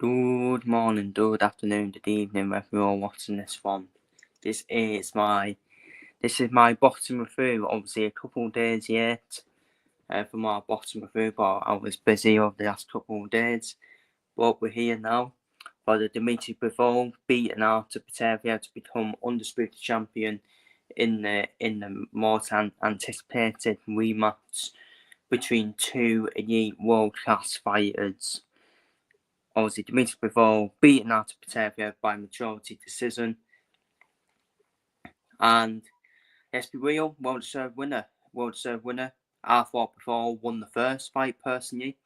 Good morning, good afternoon, good evening, wherever you're watching this from. This is my bottom review. Obviously, a couple of days yet for my bottom review, but I was busy over the last couple of days. But we're here now for the Dmitry Bivol beating Artur to become undisputed champion in the most anticipated rematch between two elite world-class fighters. Obviously, Dmitry Bivol beating Artur by majority decision. And let's be real, well-deserved winner. I thought Bivol won the first fight, personally,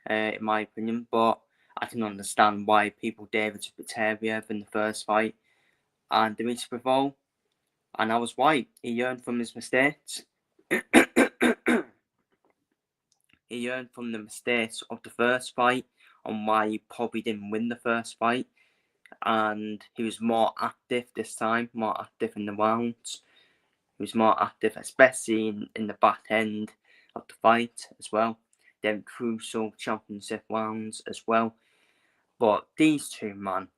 in my opinion. But I can understand why people gave it to Beterbiev in the first fight. And Dmitry Bivol, and I was right, he learned from his mistakes. He learned from the mistakes of the first fight on why he probably didn't win the first fight. And he was more active this time, more active in the rounds. He was more active, especially in the back end of the fight as well. Them crucial championship rounds as well. But these two are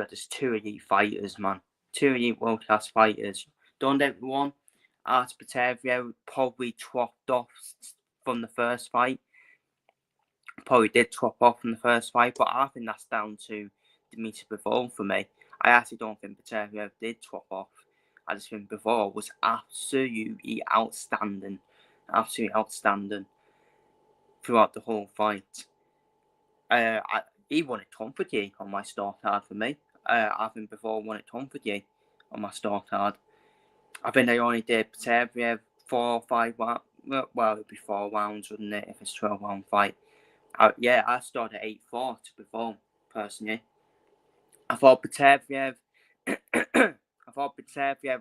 just two elite fighters, man. Two elite world-class fighters. Don't get me wrong, Artur probably dropped off from the first fight. Probably did drop off from the first fight, but I think that's down to Dmitry Bivol for me. I actually don't think Beterbiev did drop off. I just think Bivol was absolutely outstanding throughout the whole fight. He won it comfortably on my start card for me. I think Bivol won it comfortably on my start card. I think they only did Beterbiev 4 or 5 rounds. Well, it'd be 4 rounds, wouldn't it, if it's a 12-round fight? I started 8-4 to Bivol, personally. I thought Beterbiev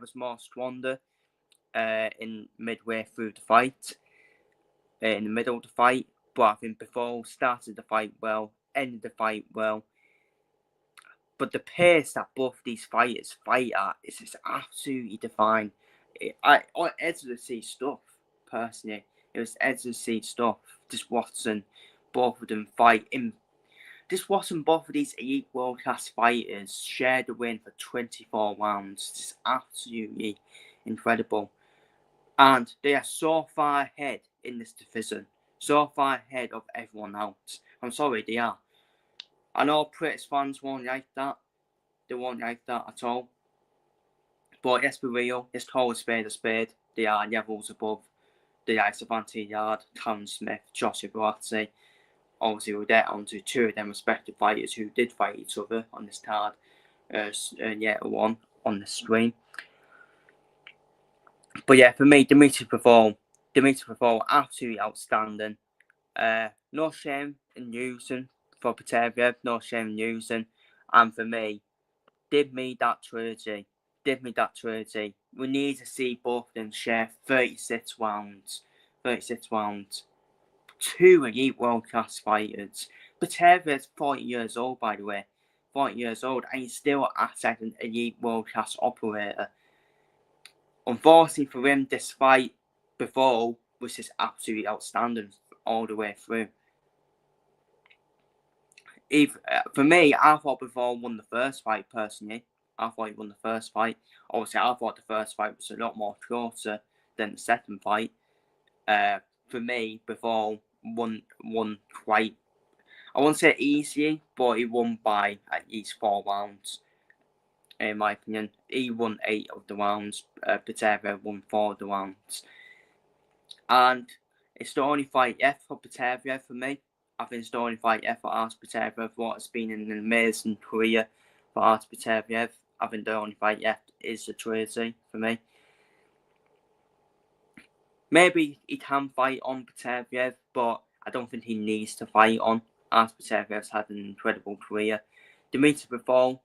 was more stronger in midway through the fight, in the middle of the fight. But I think Bivol started the fight well, ended the fight well. But the pace that both these fighters fight at is just absolutely divine. Edge of the seat stuff, personally. It was edge of the seat stuff. Just watching both of them fight in. Just watching both of these elite world-class fighters share the win for 24 rounds. Just absolutely incredible. And they are so far ahead in this division. So far ahead of everyone else. I'm sorry, they are. I know British fans won't like that. They won't like that at all. But let's be real. Let's call a spade. They are levels above the likes of Anthony Yard, Cam Smith, Joshua Buatsi. Obviously, we'll get on to two of them respective fighters who did fight each other on this card. Yet one on the stream. But yeah, for me, Dmitry Bivol, absolutely outstanding. No shame in using for Beterbiev, no shame in using. And for me, did me that trilogy. We need to see both of them share 36 rounds. Two elite world-class fighters. Beterbiev's 40 years old, by the way. 40 years old, and he's still acts like an elite world-class operator. Unfortunately for him, this fight before was just absolutely outstanding all the way through. For me, I thought Bivol won the first fight, personally. I thought he won the first fight. Obviously, I thought the first fight was a lot more closer than the second fight. For me, Bivol won quite, I won't say easily, but he won by at least 4 rounds. In my opinion, he won 8 of the rounds. Beterbiev won 4 of the rounds. And it's the only fight yet for Beterbiev for me. I think it's the only fight yet for Artur Beterbiev. What has been an amazing career for Artur Beterbiev. I think the only fight yet is the trilogy for me. Maybe he can fight on Beterbiev, but I don't think he needs to fight on. Artur Beterbiev's had an incredible career. Dmitry Bivol,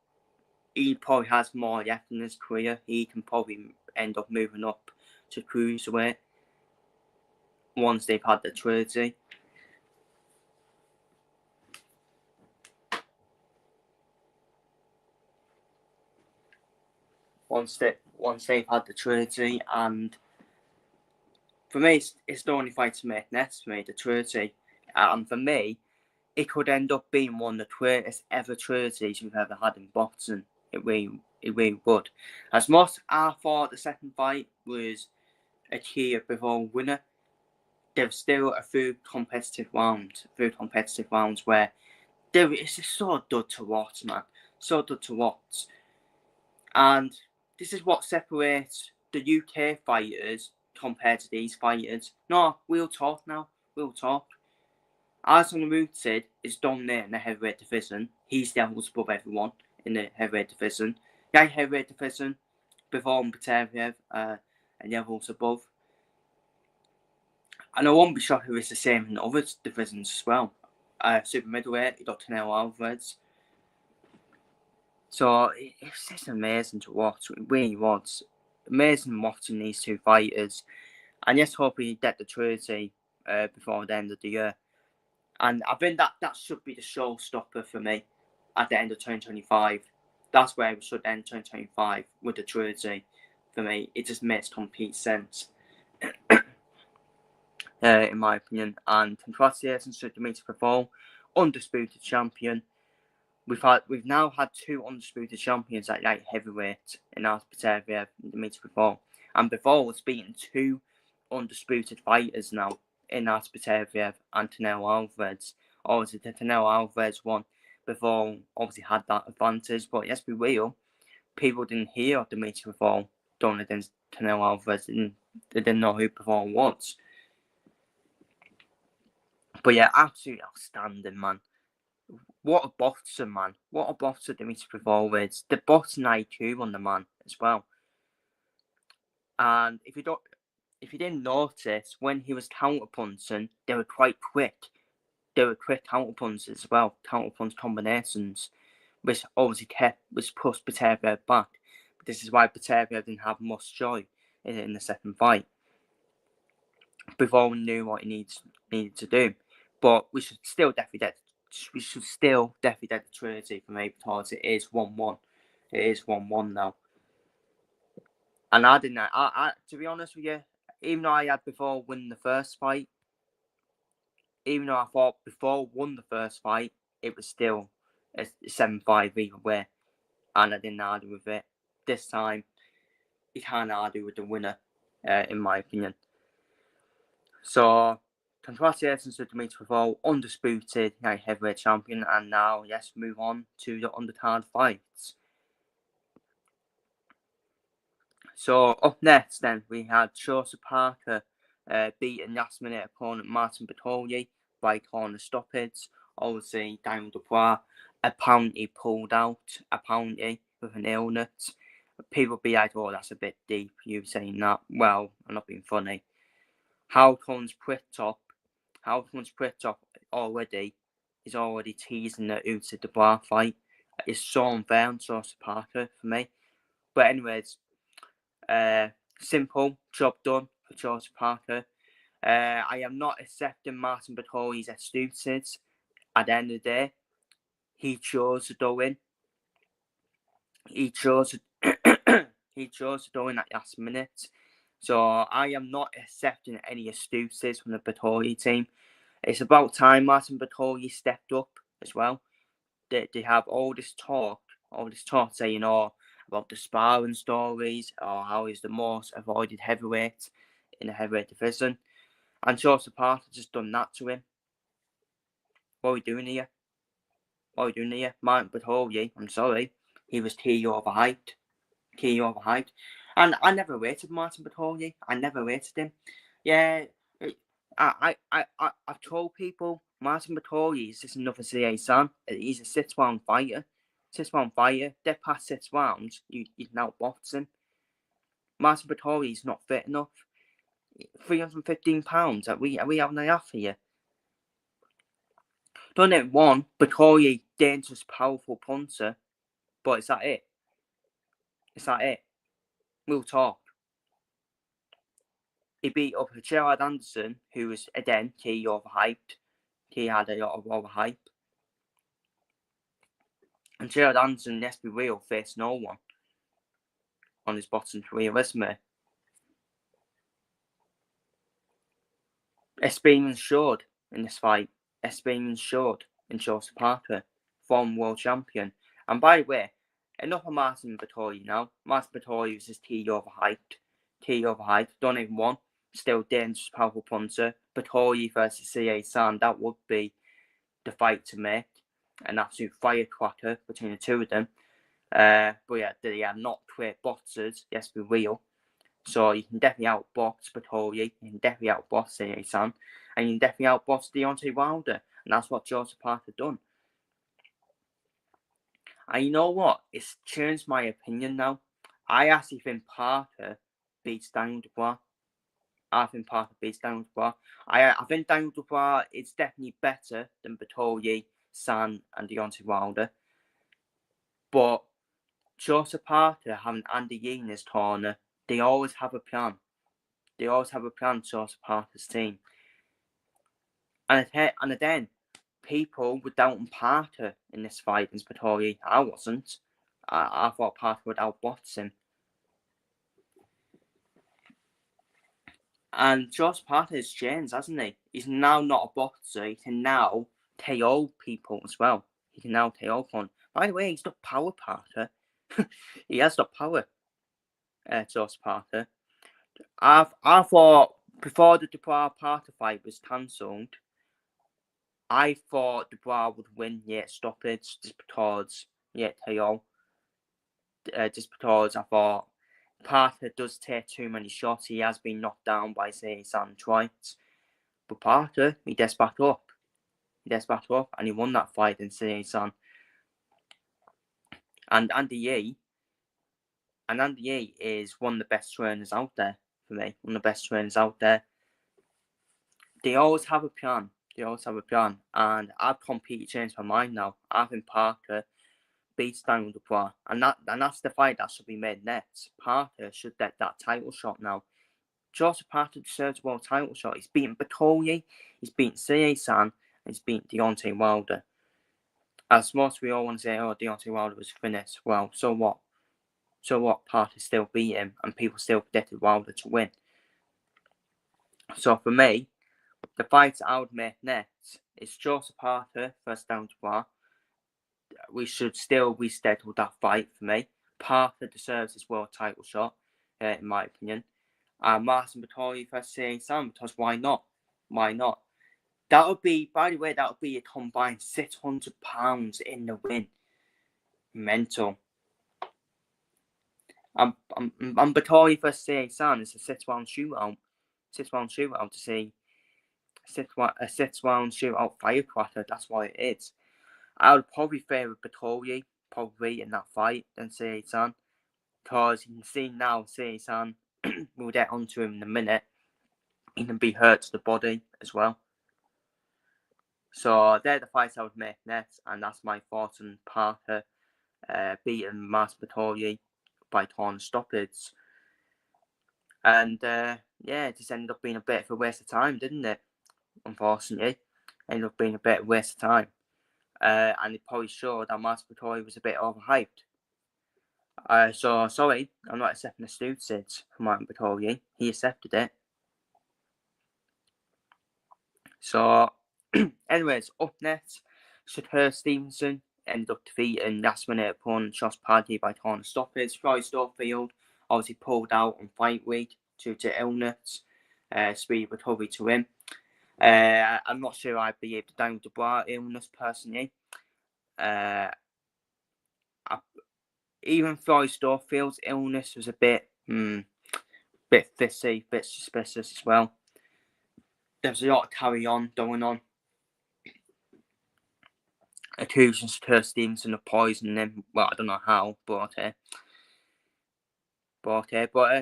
he probably has more left in his career. He can probably end up moving up to cruiserweight once they've had the trilogy. Once they've had the trilogy, and for me, it's the only fight to make next for me, the trilogy. And for me, it could end up being one of the greatest ever trilogies we've ever had in boxing. It really would. As much I thought the second fight was a clear Bivol winner, there was still a few competitive rounds where it's just so good to watch, man. So good to watch. And this is what separates the UK fighters compared to these fighters. No, we'll talk now. We'll talk. Artur is dominating the heavyweight division. He's the levels above everyone in the heavyweight division. The heavyweight division, Bivol and Beterbiev, and levels above. And I won't be shocked if it's the same in other divisions as well. Super middleweight, you got Canelo Alvarez. So it's just amazing to watch. It really was amazing watching these two fighters. And yes, hope we get the trilogy before the end of the year. And I think that should be the showstopper for me at the end of 2025. That's where we should end 2025 with the trilogy. For me, it just makes complete sense, in my opinion. And congratulations to Dmitry Bivol, undisputed champion. We've now had two undisputed champions at light heavyweight in Artur Beterbiev and Dmitry Bivol. And Bivol has beaten two undisputed fighters now in Artur Beterbiev and Canelo Alvarez. Obviously, the Canelo Alvarez one, Bivol obviously had that advantage. But let's be real, people didn't hear Dmitry Bivol going against Canelo Alvarez. They didn't know who Bivol was. But yeah, absolutely outstanding, man. What a boxer, man. What a boxer Dmitry Bivol is. The boxing IQ on the man as well. And if you didn't notice, when he was counterpunching, they were quite quick. They were quick counterpunches as well, counterpunch combinations, which obviously pushed Beterbiev back. But this is why Beterbiev didn't have much joy in the second fight. Bivol knew what he needed to do. But we should still definitely get the trilogy for me because it is 1-1. It is 1-1 now. And I didn't. To be honest with you, even though I had Bivol win the first fight, even though I thought Bivol won the first fight, it was still a 7-5 either way, and I didn't argue with it. This time, you can't argue with the winner, in my opinion. So, congratulations to Dmitry Bivol, undisputed heavyweight champion, and now let's move on to the undercard fights. So up next, then we had Joseph Parker beating last-minute opponent Martin Batoli by corner stoppage. Obviously, Daniel Dubois apparently pulled out, with an illness. People be like, "Oh, that's a bit deep." You saying that? Well, I'm not being funny. How comes Pritchop already is already teasing the Usyk Dubois fight? It's so unfair on Joseph Parker for me. But anyways. Simple job done for Joseph Parker. I am not accepting Martin Batoli's excuses. At the end of the day, he chose to go in. He chose to go in at last minute. So I am not accepting any excuses from the Batoli team. It's about time Martin Batoli stepped up as well. They have all this talk saying, about the sparring stories, or how he's the most avoided heavyweight in the heavyweight division. And Joseph Parker just done that to him. What are we doing here? Martin Batoli, I'm sorry, he was key overhyped. And I never rated Martin Batoli. I never rated him. Yeah, I've told people Martin Batoli is just another CA San. He's a 6-round fighter. 6-round fighter. Dead past 6 rounds, you can outbox him. Martin Batoli is not fit enough. £315. Are we having a laugh here? Don't get one, Batoli, dangerous, powerful puncher, but is that it? We'll talk. He beat up Gerard Anderson, who was again key overhyped. He had a lot of overhype. And Gerard Anderson, let's be real, faced no one on his boxing career resume. Experience showed in this fight. Experience showed in Joseph Artur, former world champion. And by the way, enough of Martin Vettori now. Martin Vettori was just T overhyped, don't even won. Still dangerous, powerful punter. Vettori versus CA San, that would be the fight to make. An absolute firecracker between the two of them. But yeah, they are not great boxers, yes, be real. So you can definitely outbox Vettori, you can definitely outbox CA San, and you can definitely outbox Deontay Wilder. And that's what Joseph Artur done. And you know what? It's changed my opinion now. I actually think Parker beats Daniel Dubois. I think Parker beats Daniel Dubois. I think Daniel Dubois is definitely better than Vettori, San, and Deontay Wilder. But Joseph Parker having Andy Yee in his corner, they always have a plan. They always have a plan, Joseph Parker's team. And then, people were doubting Parker in this fight against Vettori. I wasn't. I thought Parker would outbox him. And Joseph Parker has changed, hasn't he? He's now not a boxer. He can now KO people as well. He can now KO one. By the way, he's got power, Parker. He has got power, Joseph Parker. I thought before the Dubois-Parker fight was cancelled, I thought Dubois would win, stoppage, just because, KO. Just because I thought Parker does take too many shots. He has been knocked down by, say, San twice. But Parker, he gets back up. And he won that fight in San. And Andy Yee is one of the best trainers out there for me. One of the best trainers out there. They always have a plan. And I've completely changed my mind now. I think Parker beats Daniel Dubois. And that's the fight that should be made next. Parker should get that title shot now. Joseph Parker deserves a world title shot. He's beaten Vettori, he's beaten CA San, and he's beaten Deontay Wilder. As much as we all want to say, Deontay Wilder was finished. Well, so what? Parker still beat him, and people still predicted Wilder to win. So for me, the fight I would make next is Joseph Parker versus Daniel Dubois. We should still reschedule that fight for me. Parker deserves his world title shot, in my opinion. Martin Vettori versus CA San, because why not? That would be, by the way, that would be a combined £600 in the win. Mental. And Vettori versus CA San is a 6-round shootout. 6-round shootout to see. A 6-round shootout firecracker, that's what it is. I would probably favour Vettori, in that fight, than CA San. Because you can see now, CA San, we'll get onto him in a minute, he can be hurt to the body as well. So they're the fights I would make next, and that's my thoughts on Parker beating Martin Vettori by corner stoppage. And it just ended up being a bit of a waste of time, didn't it? Unfortunately, ended up being a bit of a waste of time. And it probably showed that Martin Vettori was a bit overhyped. So sorry, I'm not accepting the excuses from Martin Vettori. He accepted it. So, anyways, up next, Shakur Stevenson ended up defeating last-minute opponent Josh Paddy by corner stoppage. Roy Storefield obviously pulled out on fight week due to illness. Speedy recovery to him. I'm not sure I'd be able to Daniel Dubois illness personally. Even Roy Storefield's illness was a bit fishy, bit suspicious as well. There was a lot of carry on going on. Accusing Shakur Stevenson of poisoning him. Well, I don't know how, but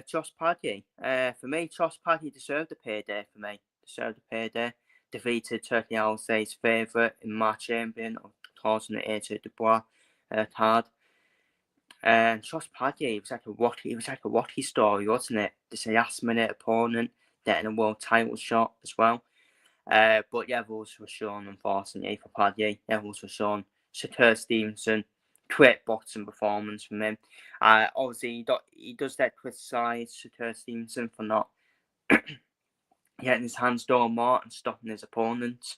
Josh Paddy. For me, Josh Paddy deserved a payday for me. Defeated Turkey Alsay's favourite in my champion, of course, in the AJ Dubois card. And Josh Paddy, it was like a Rocky story, wasn't it? This last-minute opponent getting a world title shot as well. But rules were shown, unfortunately, for Paddy. Rules were shown. Shakur Stevenson, great boxing performance from him. Obviously, he does get criticised, Shakur Stevenson, for not getting his hands door more and stopping his opponents.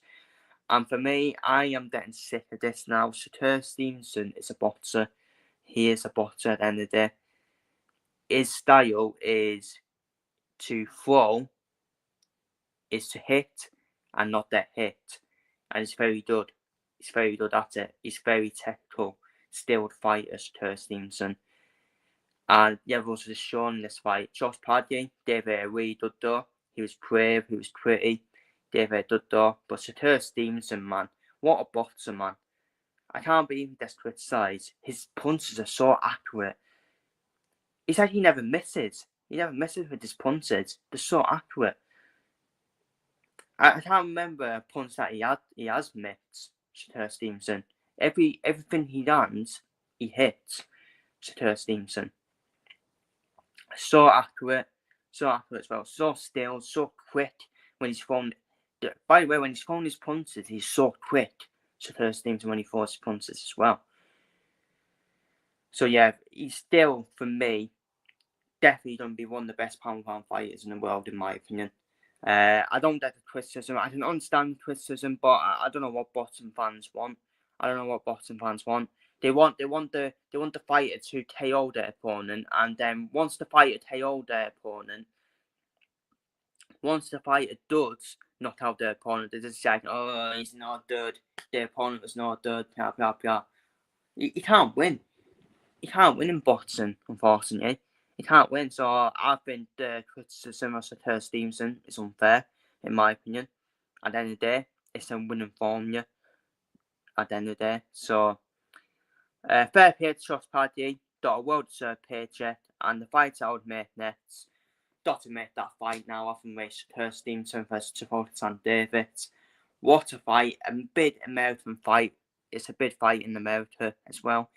And for me, I am getting sick of this now. Artur Stevenson is a boxer. He is a boxer at the end of the day. His style is to throw, is to hit, and not get hit. And he's very good. He's very good at it. He's very technical, skilled fighter, Artur Stevenson. And yeah, was just shown in this fight. Josh Paddy gave it a really good door. He was brave, he was pretty, gave it a good door. But Artur Stevenson, man, what a boxer, man. I can't believe he gets criticised. His punches are so accurate. He said he never misses. He never misses with his punches. They're so accurate. I can't remember a punch that he has missed, Artur Stevenson. Everything he lands, he hits, Artur Stevenson. So accurate as well. So still, so quick when he's thrown. By the way, when he's throwing his punches, he's so quick. Artur Stevenson when he throws his punches as well. So yeah, he's still, for me, definitely going to be one of the best pound-for-pound fighters in the world, in my opinion. I don't get the criticism. I can understand criticism, but I don't know what boxing fans want. They want the fighter to KO their opponent, and then once the fighter KO their opponent, once the fighter does knock out their opponent, they just say, "Oh, he's not good. The opponent was not good." Blah blah blah. You can't win. You can't win in boxing, unfortunately. You can't win. So I think the criticism of Artur Stevenson is unfair, in my opinion. At the end of the day, it's a winning formula. At the end of the day, so fair play to Josh Paddy, got a well-deserved paycheck, and the fight I would make next. Got to make that fight now. I think it's Artur Stevenson versus Davis. What a fight! A big American fight. It's a big fight in America as well.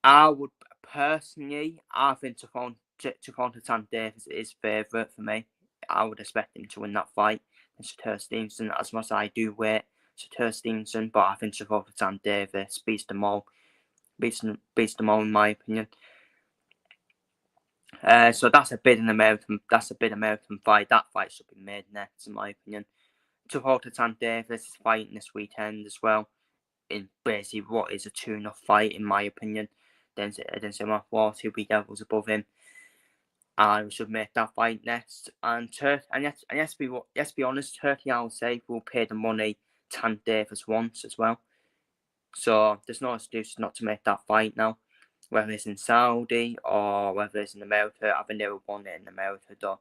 I would personally, I think Javante Davis is favourite for me. I would expect him to win that fight. And Artur Stevenson, as much as I do wait Artur Stevenson, but I think Javante Davis beats them all. Beats them all, in my opinion. So that's a big American fight. That fight should be made next, in my opinion. Javante Davis is fighting this weekend as well, in basically what is a 2-0 fight, in my opinion. Then my 2 levels above him, and we should make that fight next. And let's be honest, Turkey, I would say, will pay the money Tan Davis wants as well. So there's no excuse not to make that fight now, whether it's in Saudi or whether it's in America. I think they will want it in America, though.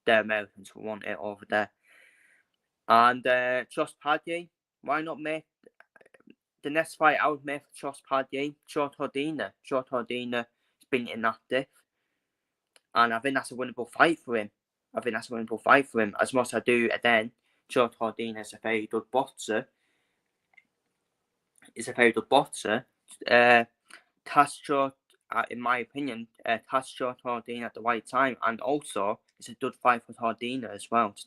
The Americans will want it over there. And Josh Paddy, why not make the next fight I would make for Josh Paddy, Joe Tordina. Joe Tordina has been inactive, and I think that's a winnable fight for him. As much as I do, then Joe Tordina is a very good boxer. Castro, in my opinion, Castro Tordina at the right time, and also it's a good fight for Tordina as well to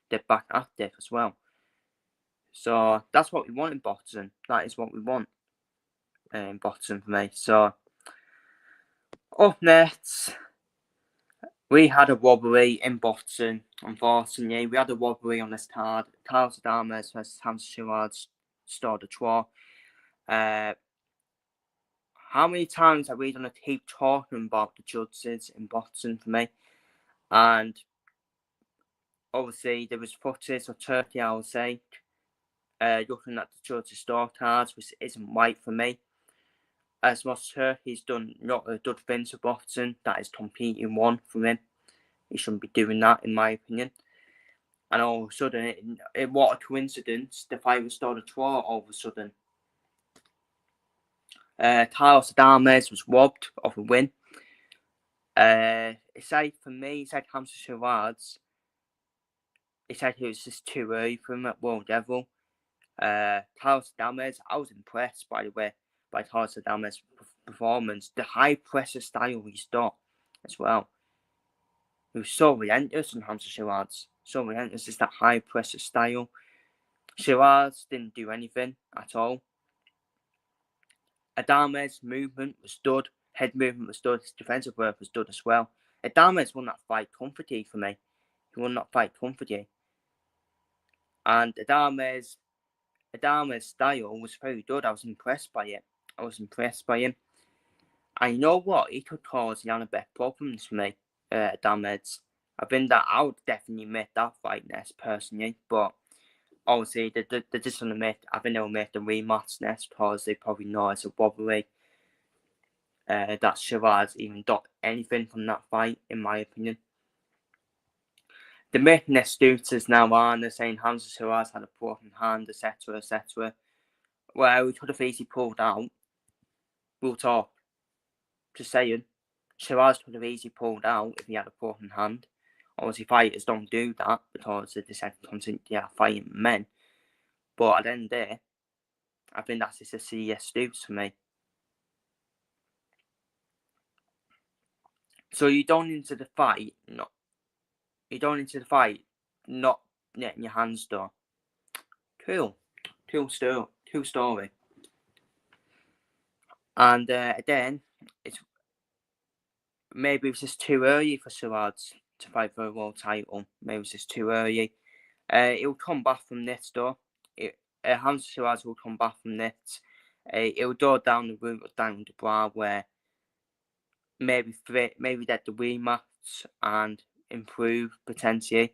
get back active as well. So that's what we want in boxing. That is what we want in boxing for me. So up next, we had a robbery in boxing. Unfortunately, we had a robbery on this card. Carlos Adames versus Hamza Shiraz started a draw. How many times are we going to keep talking about the judges in boxing for me? And obviously, there was footage of Turkey, I would say, looking at the judges' scorecards, which isn't right for me. As much as Turkey's done not a good things for boxing, that is completely won from him. He shouldn't be doing that, in my opinion. And all of a sudden, what a coincidence, the fight was started to draw all of a sudden. Carlos Adames was robbed of a win. It's like, for me, it's like Hamza Shiraz. It's like it was just too early for him at world level. Carlos Adames, I was impressed, by the way, by Carlos Adames' performance. The high pressure style he's got as well. He was so relentless on Hamza Shiraz. So relentless, is that high pressure style. Shiraz didn't do anything at all. Adames' movement was good. Head movement was good. His defensive work was good as well. Adames won that fight comfortably for me. He won that fight comfortably. And Adame's style was very good. I was impressed by it. And you know what? He could cause Janabek problems for me, Adame's. I think that I would definitely make that fight next, personally. But obviously, they just want to make, I think they'll make the rematch next because they probably know it's a robbery. That Shiraz even got anything from that fight, in my opinion. The making their excuses now are they're saying Hamza Shiraz had a broken hand, etc., etc. Well, he could have easily pulled out. We'll talk. Just saying. Shiraz could have easily pulled out if he had a broken hand. Obviously, fighters don't do that because they decide to continue fighting men. But at the end of the day, I think that's just a silly excuse for me. So you don't into the fight, not letting your hands down. Cool story. And again, maybe it's just too early for Shiraz to fight for a world title. Maybe it's just too early. He'll come back from this, though. Hamza Shiraz will come back from this. He'll go down the route of Daniel Dubois, where maybe get the rematch and improve potentially.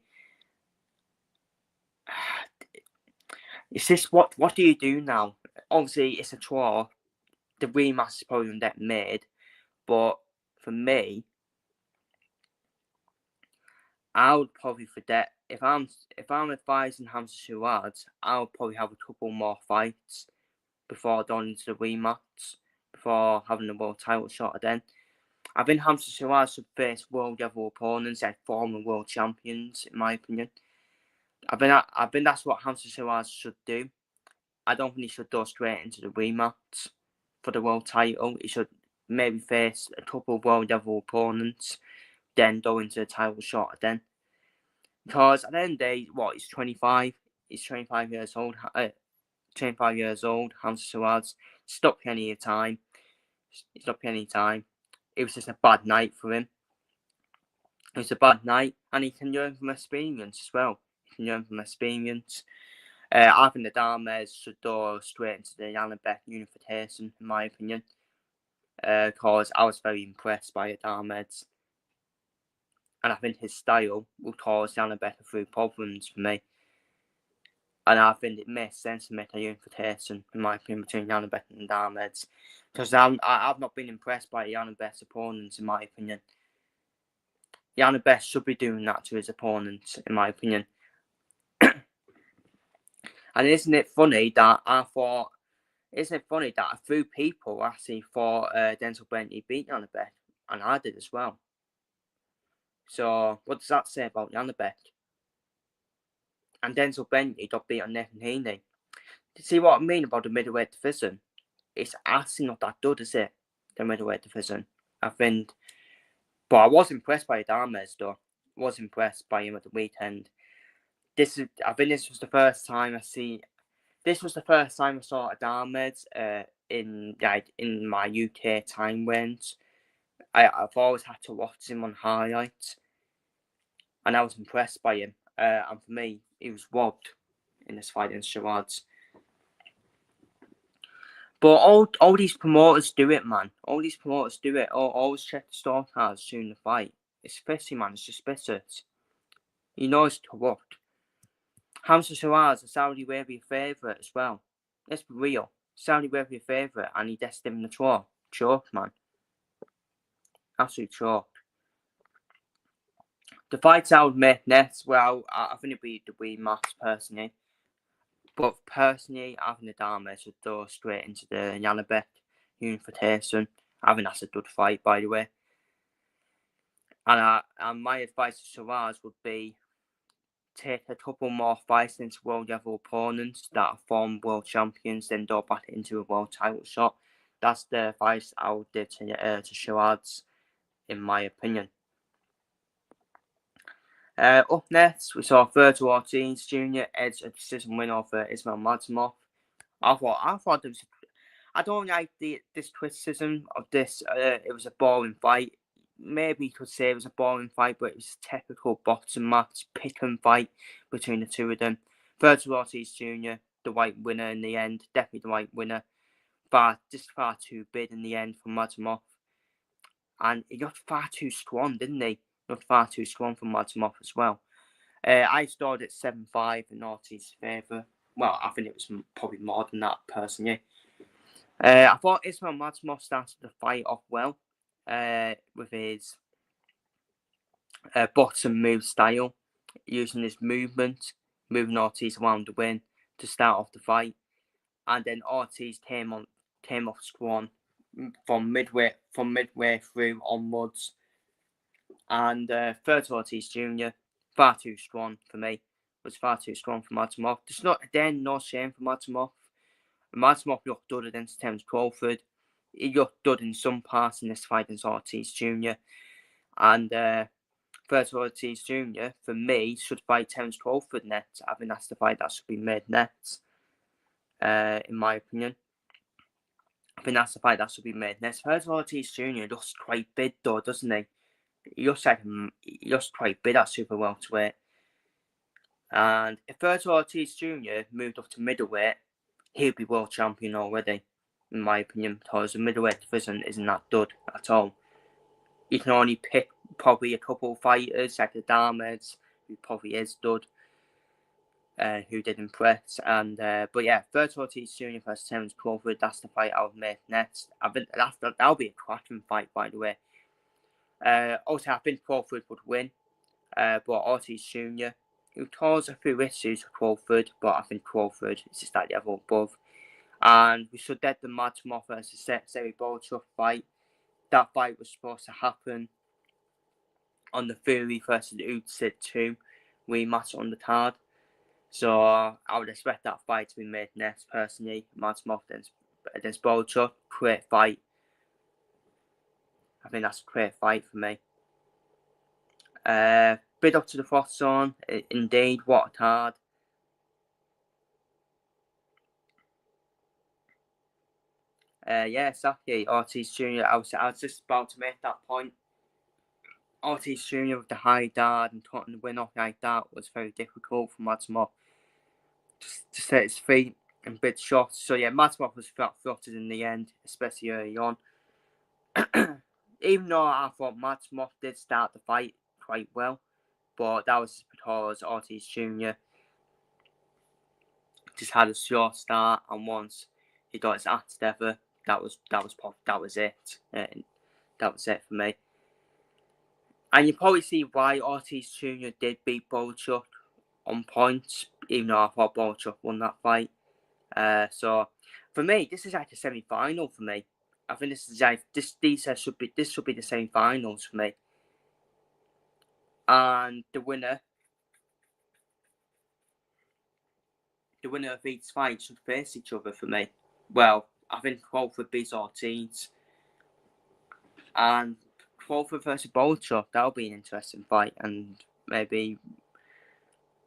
It's just what do you do now? Obviously, it's a draw. The rematch is probably going to get made, but for me, I would probably forget if I'm advising Hamza Shiraz, I'll probably have a couple more fights before going into the rematch, before having the world title shot again. I think Hamza Shiraz should face world level opponents and former world champions, in my opinion. I think that's what Hamza Shiraz should do. I don't think he should go straight into the rematch for the world title. He should maybe face a couple of world level opponents, then go into the title shot again. Because at the end of the day, he's 25. He's 25 years old. 25 years old. Hamza Shiraz. Stop any time. It was just a bad night for him. It was a bad night, and he can learn from experience as well. I think the Dames should go straight into the Janabek unification, in my opinion. Because I was very impressed by the Dames. And I think his style will cause Janabek a few problems for me. And I think it makes sense to make a unification, in my opinion, between Janabek and Dames. Because I've not been impressed by Janabek's opponents, in my opinion. Janabek should be doing that to his opponents, in my opinion. And isn't it funny that a few people actually thought Denzel Bentley beat Janabek, and I did as well. So what does that say about Janabek? And Denzel Bentley got beat on Nathan Heaney. See what I mean about the middleweight division? It's actually not that good, is it? The middleweight division, I think. But I was impressed by Dames, though. I was impressed by him at the weekend. I think this was the first time I saw Adames in my UK time range. I've always had to watch him on highlights, and I was impressed by him. And for me, he was robbed in this fight against Shiraz. But all these promoters do it, man. All these promoters do it. Always check the scorecards during the fight. It's fishy, man. It's suspicious. You know it's corrupt. Hamza Shiraz, a Saudi Arabia favourite as well. Let's be real. Saudi Arabia favourite, and he dissed him in the draw. Choke, man. Absolute choke. The fights I would make next, well, I think it'd be the rematch, personally. But personally, I think the Dames should go straight into the Janabek unification. I think that's a good fight, by the way. And my advice to Shiraz would be take a couple more fights into world level opponents that are former world champions, then go back into a world title shot. That's the advice I would give to Shiraz, in my opinion. Up next, we saw Artur Ortiz Jr. edge a decision win over Ismail Madsimov. I thought there was. I don't like this criticism of this. It was a boring fight. Maybe you could say it was a boring fight, but it was a typical boxing match, pick and fight between the two of them. Third to Ortiz Jr., the white winner in the end. Definitely the white winner. Far too big in the end for Madrimov. And he got far too strong, didn't he? Not far too strong for Madrimov as well. I started at 7-5 in Ortiz's favour. Well, I think it was probably more than that, personally. I thought Ismail Madrimov started the fight off well with his bottom move style, using his movement, moving Ortiz around the win to start off the fight. And then Ortiz came off strong from midway through onwards. And third Ortiz Jr., far too strong for me. Was far too strong for Madrimov. There's no shame for Madrimov. Madrimov looked good against Terence Crawford. He looked good in some parts in this fight against Ortiz Jr. And third Ortiz Jr., for me, should fight Terence Crawford next. I think that's the fight that should be made next, in my opinion. I think that's the fight that should be made next. Third Ortiz Jr. looks quite big though, doesn't he? He looks quite big at super welterweight. And if Artur Ortiz Jr. moved up to middleweight, he'd be world champion already, in my opinion, because the middleweight division isn't that good at all. You can only pick probably a couple of fighters, like the Dames, who probably is good, who did impress. And but yeah, Artur Ortiz Jr. versus Terence Crawford, that's the fight I would make next. I think that'll be a cracking fight, by the way. Also, I think Crawford would win, but Ortiz Jr., who caused a few issues for Crawford, but I think Crawford is just at the level above. And we should get the Madrimov versus Sergey Bolchuk fight. That fight was supposed to happen on the Fury versus Usyk 2 rematch on the card. So I would expect that fight to be made next, personally. Madrimov against Bolchuk, great fight. I think that's a great fight for me. Bid up to the frost zone. Indeed, what a card. Yeah, exactly. Ortiz Jr. I was just about to make that point. Ortiz Jr. with the high guard and cutting the win off like that was very difficult for Madrimov to set his feet and bid shots. So yeah, Madrimov was flat-footed in the end, especially early on. Even though I thought Madrimov did start the fight quite well, but that was because Ortiz Jr. just had a short start, and once he got his act together, that was it. That was it for me. And you probably see why Ortiz Jr. did beat Bolchuk on points, even though I thought Bolchuk won that fight. So for me, this is like a semi-final for me. I think this should be the semi-finals for me. And the winner of each fight should face each other for me. Well, I think Crawford beats Ortiz. And Crawford versus Bolchuk, that'll be an interesting fight. And maybe,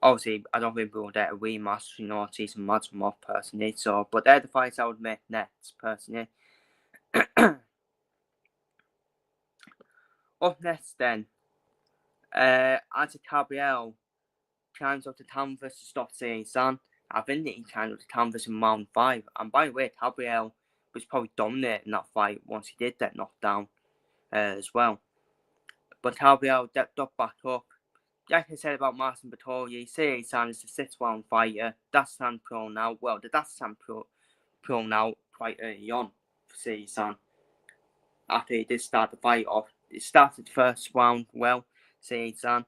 obviously, I don't think we'll get a rematch between Ortiz and Madrimov, personally. So, but they're the fights I would make next, personally. Up next, then, Artur Cabriel climbs up the canvas to stop San. I think that he climbed up the canvas in round 5. And by the way, Cabriel was probably dominating that fight once he did get knocked down as well. But Cabriel stepped back up. Like I said about Martin Vettori, San is a 6-round fighter. Dastan pro now. Well, the Dastan pro now quite early on for San. After he did start the fight off, it started the first round well, San,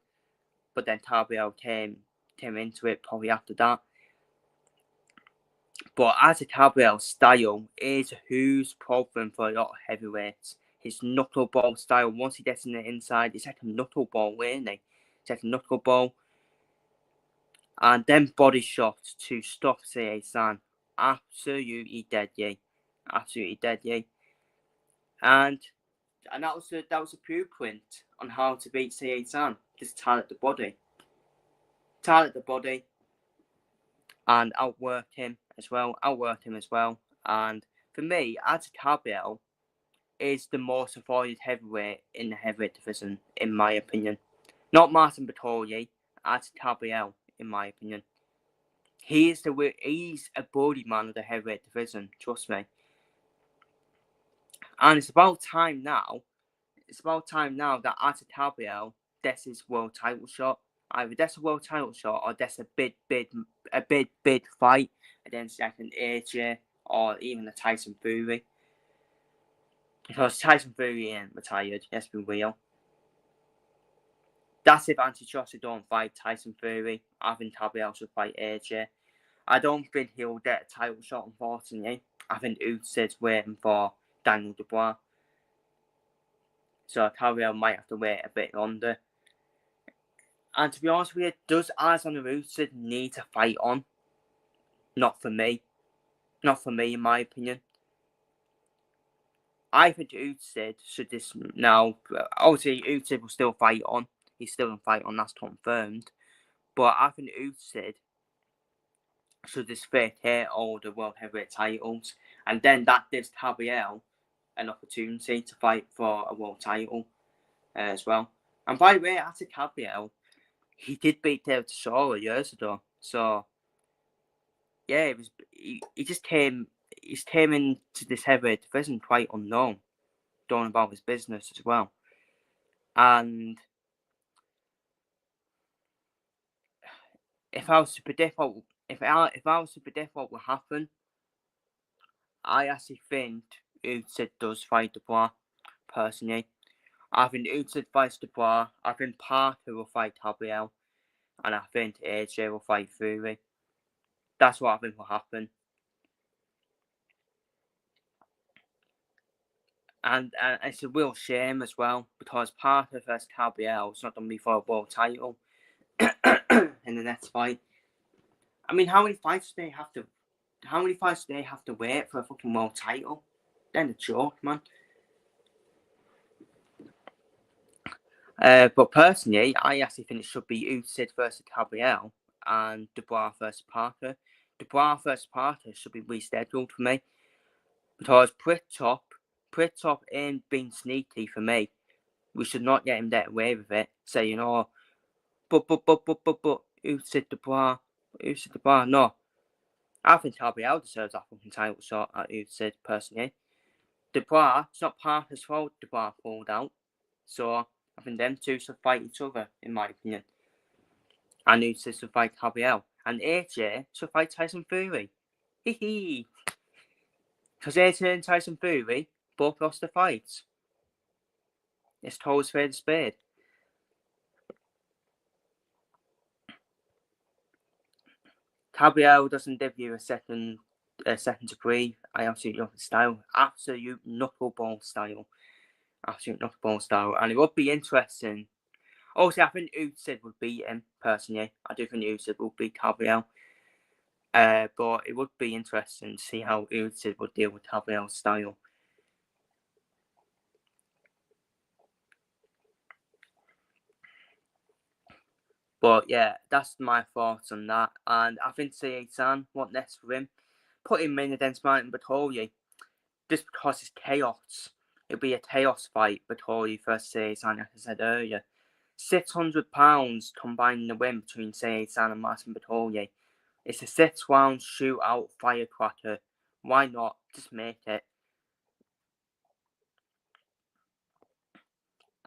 but then Cabriel came into it probably after that. But as a Cabriel's style is a huge problem for a lot of heavyweights. His knuckleball style, once he gets in the inside, it's like a knuckleball, isn't it? It's like a knuckleball. And then body shots to stop San. Absolutely deadly. Absolutely deadly. And that was a blueprint on how to beat San. Just target the body. And outwork him as well. And for me, Artur Cabriel is the most avoided heavyweight in the heavyweight division, in my opinion. Not Martin Vettori, Artur Cabriel, in my opinion. He's a body man of the heavyweight division, trust me. And it's about time now. It's about time now that Artur gets his world title shot. Either that's a world title shot or that's a big fight against like an AJ or even a Tyson Fury. Because Tyson Fury ain't retired, let's be real. That's if Antitrust don't fight Tyson Fury. I think Tabiel should fight AJ. I don't think he'll get a title shot, unfortunately. I think Usyd's waiting for Daniel Dubois. So Tabiel might have to wait a bit longer. And to be honest with you, does Alexander Usyk need to fight on? Not for me. Not for me, in my opinion. I think Usyk should just now. Obviously, Usyk will still fight on. He's still in fight on, that's confirmed. But I think Usyk should just vacate all the world heavyweight titles. And then that gives Tabiel an opportunity to fight for a world title as well. And by the way, after Tabiel, he did beat David Tesoro years ago. So, yeah, it was. He just came into this heavyweight division quite unknown, going about his business as well. And if I was to predict what will happen, I actually think Usyk does fight Dubois. Personally, I think Usyk fights Dubois. I think Parker will fight Tabiel, and I think AJ will fight Fury. That's what I think will happen. And it's a real shame as well, because Parker versus Tabiel is not going to be for a world title in the next fight. I mean, how many fights do they have to wait for a fucking world title? Then a joke, man. But personally, I actually think it should be Usyk versus Tabiel and Dubois versus Parker. Dubois versus Parker should be rescheduled for me, because Pritt Top ain't being sneaky for me. We should not let him get away with it. Say, but Usyk Dubois, no. I think Tabiel deserves that fucking title shot at Usyk, personally. Dubois, it's not Parker's fault Dubois pulled out. So I think them two should fight each other, in my opinion. And Usyk should fight Tabiel. And AJ should fight Tyson Fury. Hee hee. Because AJ and Tyson Fury both lost the fights. It's told spade a spade. Tabiel doesn't give you a second to breathe. I absolutely love his style. Absolute knuckleball style. And it would be interesting. Also, I think Usyk would beat him, personally. I do think Usyk will beat Tabiel. But it would be interesting to see how Usyk would deal with Tabiel's style. But yeah, that's my thoughts on that. And I think Seitan, what next for him? Put him in against Martin Vettori. Just because it's chaos. It'll be a chaos fight, Vettori versus Seitan, like I said earlier. £600 combining the win between Seitan and Martin Vettori. It's a 6-round shootout firecracker. Why not? Just make it.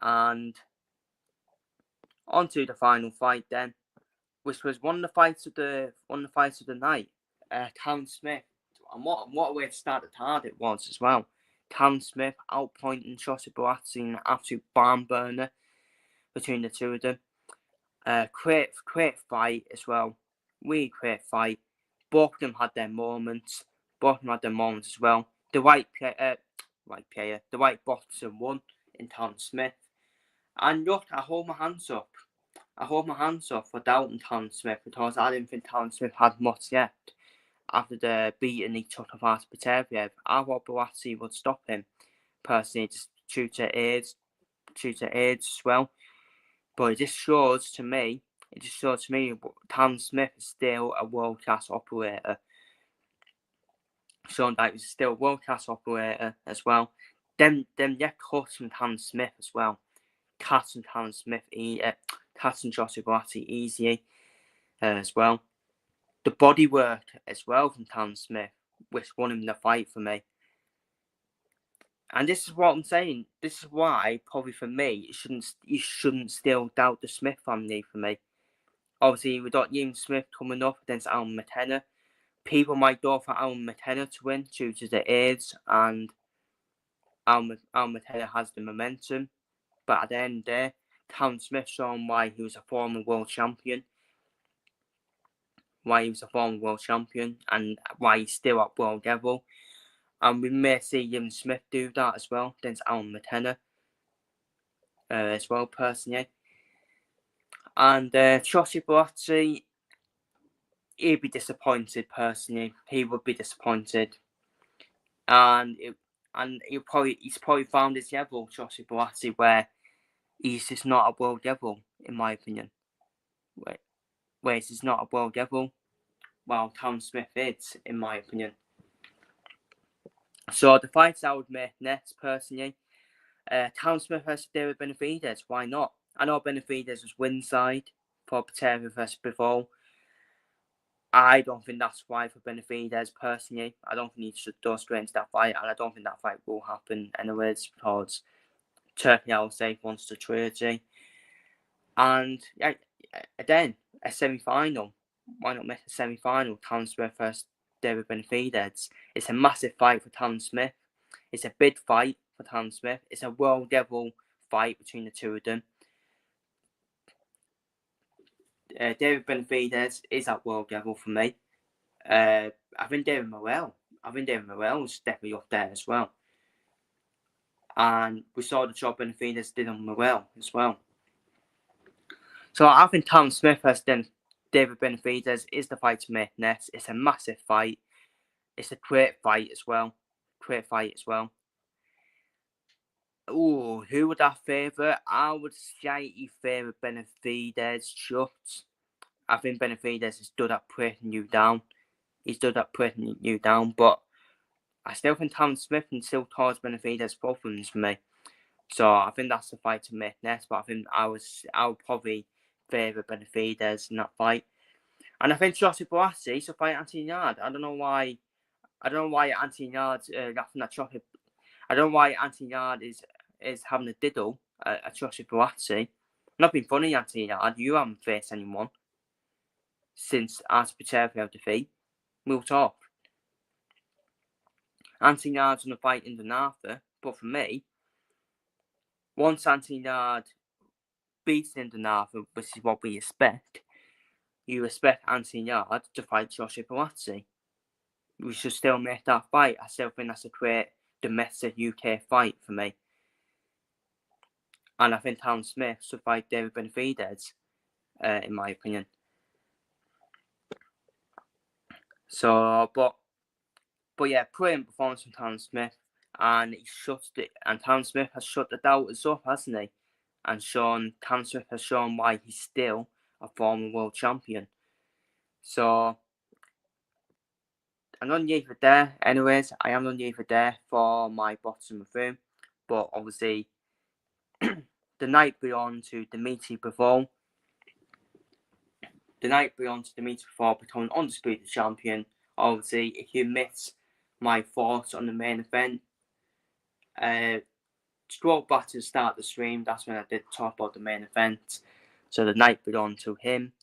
And on to the final fight then, which was one of the fights of the night. Callum Smith, and what a way to start the card it was as well. Callum Smith outpointing Shota Buatsi in an absolute barn burner between the two of them. Great fight as well. Really great fight. Both of them had their moments. As well. The white boxer won in Callum Smith. And look, I hold my hands up for doubting Callum Smith, because I didn't think Callum Smith had much yet. After the beating he took of Artur Beterbiev, I thought Buatsi would stop him, personally, just due to age as well. But it just shows to me Callum Smith is still a world-class operator. Showing that he's still a world-class operator as well. Them cuts from Callum Smith as well. Cuts from Callum Smith, cuts from Joshua Buatsi easy as well. the bodywork as well from Tam Smith, which won him the fight for me. And this is what I'm saying. This is why, probably for me, you shouldn't still doubt the Smith family for me. Obviously, we got Ian Smith coming up against Alan Matena. People might go for Alan Matena to win due to the age, and Alan Matena has the momentum. But at the end of the day, Tam Smith shown why he was a former world champion. And why he's still at world level. And we may see Ian Smith do that as well against Alan Matena as well, personally. And Chossi Boazzi, he'd be disappointed, personally. He would be disappointed. And he's probably found his level, Chossi Boazzi, where he's just not at world level, in my opinion. Where he's just not at world level, while Tam Smith is, in my opinion. So the fights I would make next, personally, Tam Smith versus David Benavidez. Why not? I know Benavidez was winside for Beterbiev versus Bivol. I don't think that's right for Benavidez, personally. I don't think he should go straight into that fight, and I don't think that fight will happen anyways, because Turkey, I would say, wants the trilogy. And again, a semi-final. Why not make a semi-final? Tam Smith versus David Benavidez. It's a massive fight for Tam Smith. It's a big fight for Tam Smith. It's a world level fight between the two of them. David Benavidez is at world level for me. I think David Morrell is definitely up there as well. And we saw the job Benavidez did on Morrell as well. So I think Tam Smith versus David Benavidez is the fight to make next. It's a massive fight. It's a great fight as well. Oh, who would I favour? I would slightly favour Benavidez just. I think Benavidez is good at breaking you down. But I still think Tam Smith can still cause Benavidez problems for me. So I think that's the fight to make next. But I think I would probably favour Benavidez in that fight. And I think Chossi Boazzi is to fight Anthony Yarde. I don't know why Anthony Yarde's laughing at Chossi. I don't know why Anthony Yarde is having a diddle at Chossi Boazzi. Not being funny, Anthony Yarde. You haven't faced anyone since Artur Beterbiev defeat. We'll talk. Anthony Yarde's going to fight in Arthur, but for me, once Anthony Yarde beats Arthur, which is what we expect, you expect Anthony Yarde to fight Chossi Boazzi. We should still make that fight. I still think that's a great domestic UK fight for me. And I think Tam Smith should fight David Benavidez, in my opinion. So, but yeah, brilliant performance from Tam Smith, and Tam Smith has shut the doubters up, hasn't he? And Tam Smith has shown why he's still a former world champion. So I'm not leaving it there. Anyways, I am not leaving it there for my boxing review, but obviously the night beyond to Dmitry Bivol. Becoming Undisputed champion. Obviously, if you miss my thoughts on the main event, scroll back to the start of the stream. That's when I did talk about the main event. So the night belonged to him.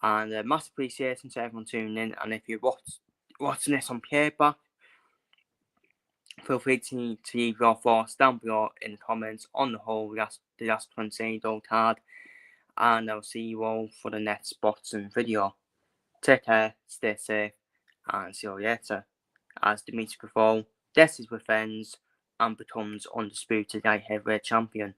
And massive appreciation to everyone tuning in. And if you're watching this on playback, feel free to leave your thoughts down below in the comments on the whole the last 20 card. And I'll see you all for the next boxing video. Take care, stay safe, and see you later. As Dmitry Bivol, this is with ends and becomes Undisputed Light Heavyweight Champion.